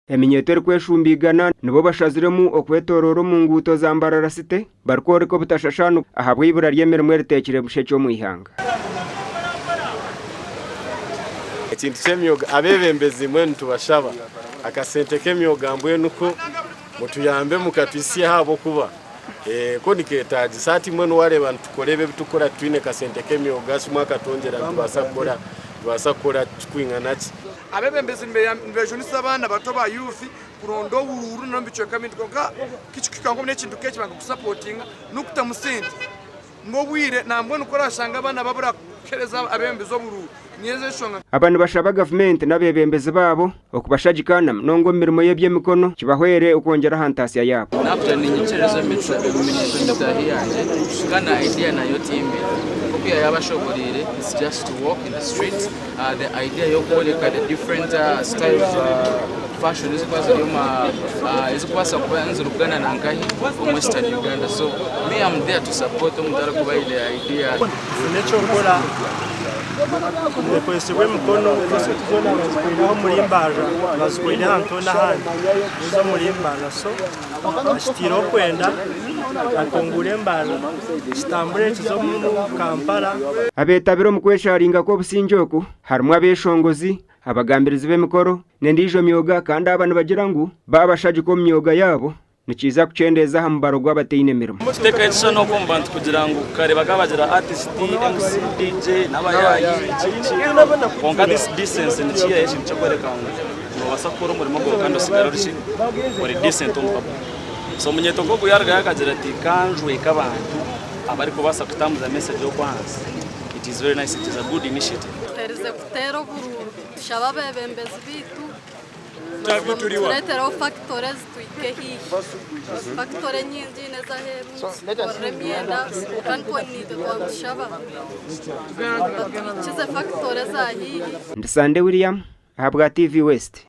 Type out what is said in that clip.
eminyeto erikweshumbigana nibo bashaziremu okwetorora mu nguto za Mbarara City barikworeka obutashashanu ahabwa ibura ry'emirimo eritekire busheke omu ihanga. Ekintu ky'emyoga abebembezi mwenu tubashaba akasente k'emyoga mbwenu ko mutuyambe mukatwisiye habo kuba ko niketaji sati mwenu wareba ntukorebe bitukora twine kasente k'emyoga mwaka tongera tubasakora twinganaki abebembezi mbejunisa abana bato ba youth kurondo ururu no bicho kamindi konka kichikikango n'ekintu kechi banga kusupportinga nukuta musente ngobwire nambwe nukora shanga abana babura kereza abebembezi oburu niyeze shonga abantu bashaba government n'abebembezi babo okubashagikana nongo mirimo y'ebyemikono kibahwere ukongera hantasiya yabo nabyo ni nyicerezo mitahiyanje kana idea nayo timbe pia yabashoborere is just to walk in the streets. The idea yo kwoleka the different styles fashion is kwasa kubanza Uganda na Nkahi from Western Uganda. So me I'm there to support umutara kuba ile idea necho kola nekwesibwe mkono kose tuzona bazikoiraho muri Mbarara bazikoira hantona handi uza muri Mbarara so ashitiro kwenda akongure Mbarara stambure kizo mu Kampala. Abetabiro mu kwesharinga ko businjoku harumwa beshongozi abagambirizi b'emikoro nendijo myoga kandi abantu bagira ngo babashaje ko myoga yabo nikiza kucendeza hambaro gwabateine mirimo muteka etsano ko mbantu kugira ngo kare bagabagira artist MC DJ n'abayayi konka this distance nikiya yeshi cyakoreka ngo basakora umurimo go kandi usigara rushi uri decent umpa so munyeto ko kuyarga yakagira ati kanjwe kabantu abari ko basa kutamuza message yo kwanza. It is very nice, it is a good initiative. Terize kutero buru shababa bembezi bitu tuletero factores tuikehi factore nyingi neza hemu koremienda kanko nido kwa shaba chize factores ahihi Ndisande William habwa TV West.